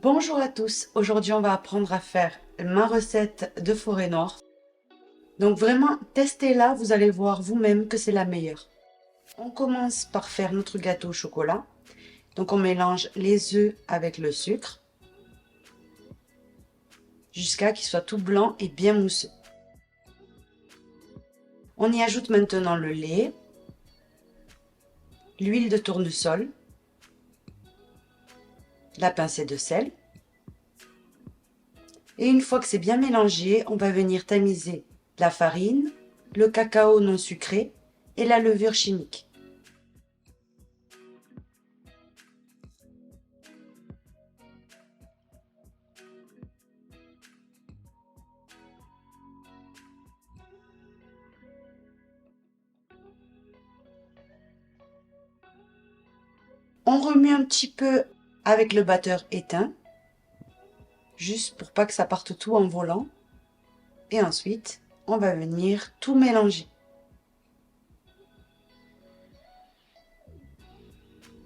Bonjour à tous, aujourd'hui on va apprendre à faire ma recette de forêt noire. Donc vraiment, testez-la, vous allez voir vous-même que c'est la meilleure. On commence par faire notre gâteau au chocolat. Donc on mélange les œufs avec le sucre jusqu'à qu'il soit tout blanc et bien mousseux. On y ajoute maintenant le lait, l'huile de tournesol, la pincée de sel. Et une fois que c'est bien mélangé, on va venir tamiser la farine, le cacao non sucré et la levure chimique. On remue un petit peu avec le batteur éteint, juste pour pas que ça parte tout en volant. Et ensuite, on va venir tout mélanger.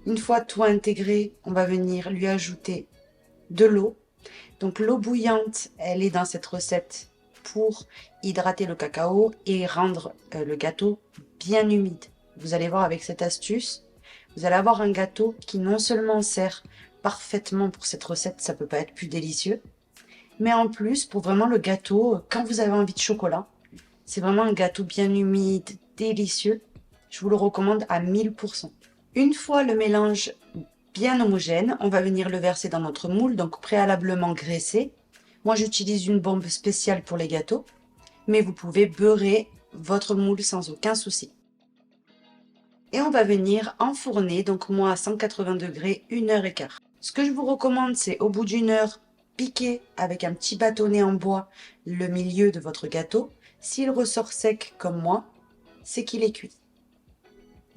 Une fois tout intégré, on va venir lui ajouter de l'eau. Donc l'eau bouillante, elle est dans cette recette pour hydrater le cacao et rendre le gâteau bien humide. Vous allez voir avec cette astuce, vous allez avoir un gâteau qui non seulement sert parfaitement pour cette recette, ça peut pas être plus délicieux, mais en plus pour vraiment le gâteau, quand vous avez envie de chocolat, c'est vraiment un gâteau bien humide, délicieux. Je vous le recommande à 1000%. Une fois le mélange bien homogène, on va venir le verser dans notre moule, donc préalablement graissé. Moi, j'utilise une bombe spéciale pour les gâteaux, mais vous pouvez beurrer votre moule sans aucun souci. Et on va venir enfourner, donc moi à 180 degrés, 1h15. Ce que je vous recommande, c'est au bout d'une heure, piquer avec un petit bâtonnet en bois le milieu de votre gâteau. S'il ressort sec comme moi, c'est qu'il est cuit.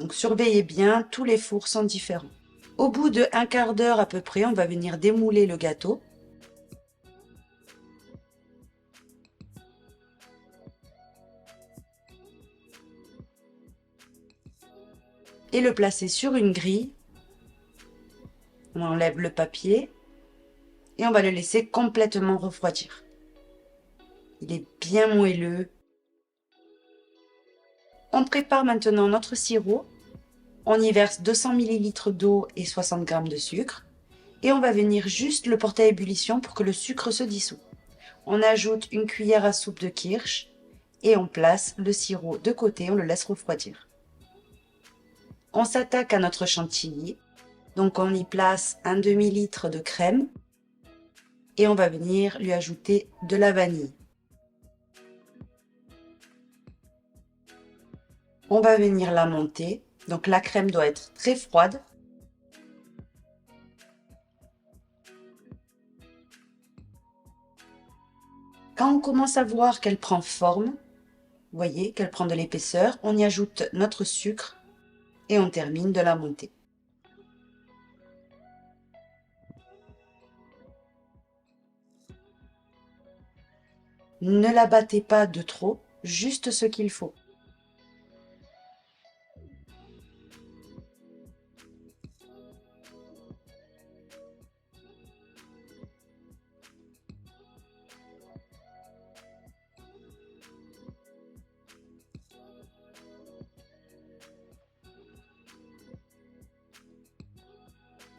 Donc surveillez bien, tous les fours sont différents. Au bout de un quart d'heure à peu près, on va venir démouler le gâteau. Et le placer sur une grille. On enlève le papier et on va le laisser complètement refroidir. Il est bien moelleux. On prépare maintenant notre sirop. On y verse 200 ml d'eau et 60 g de sucre. Et on va venir juste le porter à ébullition pour que le sucre se dissout. On ajoute une cuillère à soupe de kirsch et on place le sirop de côté, on le laisse refroidir. On s'attaque à notre chantilly. Donc on y place un demi-litre de crème et on va venir lui ajouter de la vanille. On va venir la monter. Donc la crème doit être très froide. Quand on commence à voir qu'elle prend forme, vous voyez qu'elle prend de l'épaisseur, on y ajoute notre sucre et on termine de la monter. Ne la battez pas de trop, juste ce qu'il faut.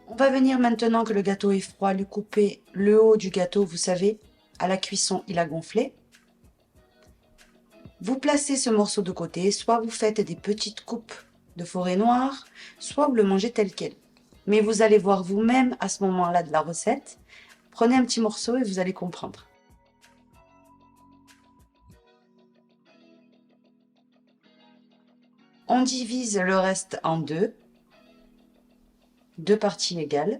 On va venir maintenant que le gâteau est froid, lui couper le haut du gâteau, vous savez, à la cuisson il a gonflé. Vous placez ce morceau de côté, soit vous faites des petites coupes de forêt noire, soit vous le mangez tel quel. Mais vous allez voir vous-même à ce moment-là de la recette. Prenez un petit morceau et vous allez comprendre. On divise le reste en deux parties égales.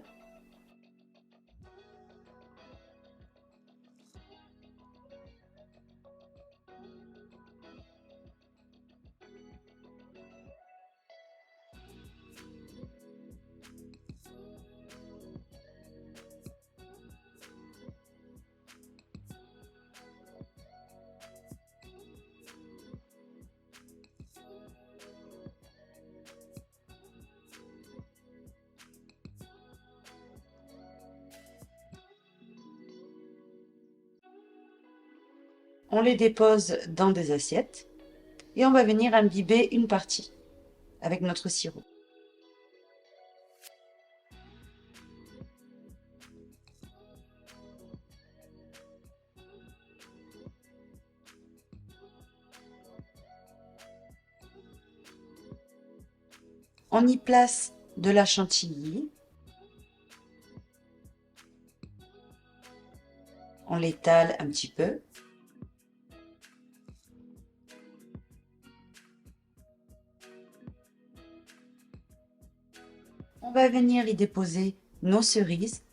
On les dépose dans des assiettes et on va venir imbiber une partie avec notre sirop. On y place de la chantilly. On l'étale un petit peu. On va venir y déposer nos cerises.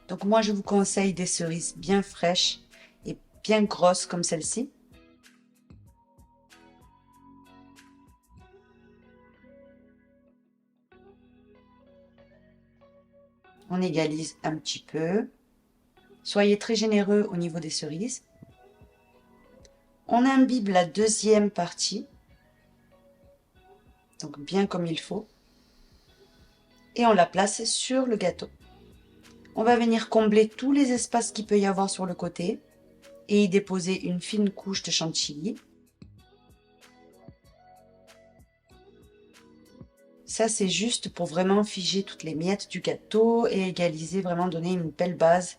Donc moi, je vous conseille des cerises bien fraîches et bien grosses comme celle-ci. On égalise un petit peu. Soyez très généreux au niveau des cerises. On imbibe la deuxième partie. Donc bien comme il faut. Et on la place sur le gâteau. On va venir combler tous les espaces qu'il peut y avoir sur le côté et y déposer une fine couche de chantilly. Ça, c'est juste pour vraiment figer toutes les miettes du gâteau et égaliser, vraiment donner une belle base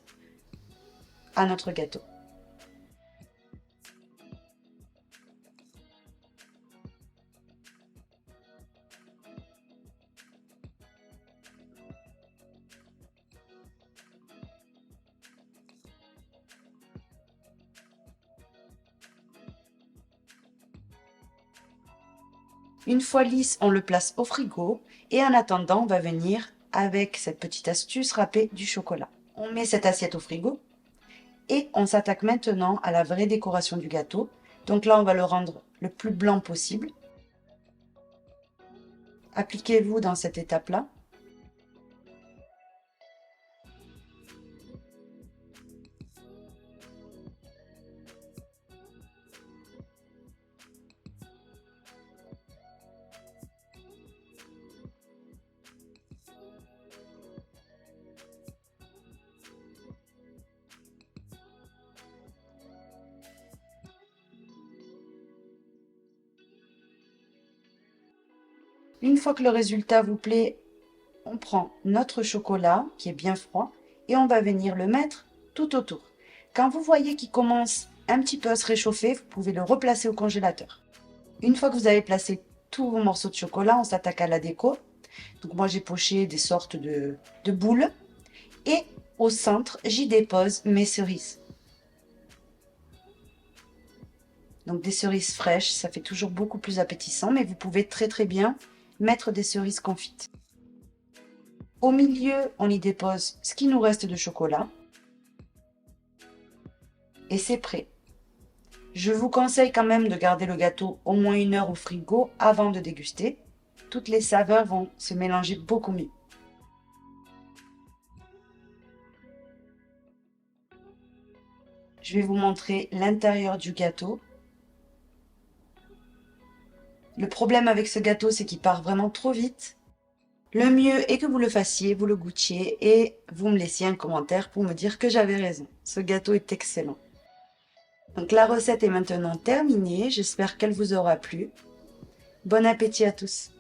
à notre gâteau. Une fois lisse, on le place au frigo et en attendant, on va venir, avec cette petite astuce, râper du chocolat. On met cette assiette au frigo et on s'attaque maintenant à la vraie décoration du gâteau. Donc là, on va le rendre le plus blanc possible. Appliquez-vous dans cette étape-là. Une fois que le résultat vous plaît, on prend notre chocolat qui est bien froid et on va venir le mettre tout autour. Quand vous voyez qu'il commence un petit peu à se réchauffer, vous pouvez le replacer au congélateur. Une fois que vous avez placé tous vos morceaux de chocolat, on s'attaque à la déco. Donc moi j'ai poché des sortes de boules et au centre j'y dépose mes cerises. Donc des cerises fraîches, ça fait toujours beaucoup plus appétissant, mais vous pouvez très bien mettre des cerises confites. Au milieu, on y dépose ce qui nous reste de chocolat. Et c'est prêt. Je vous conseille quand même de garder le gâteau au moins 1 heure au frigo avant de déguster. Toutes les saveurs vont se mélanger beaucoup mieux. Je vais vous montrer l'intérieur du gâteau. Le problème avec ce gâteau, c'est qu'il part vraiment trop vite. Le mieux est que vous le fassiez, vous le goûtiez et vous me laissiez un commentaire pour me dire que j'avais raison. Ce gâteau est excellent. Donc la recette est maintenant terminée, j'espère qu'elle vous aura plu. Bon appétit à tous!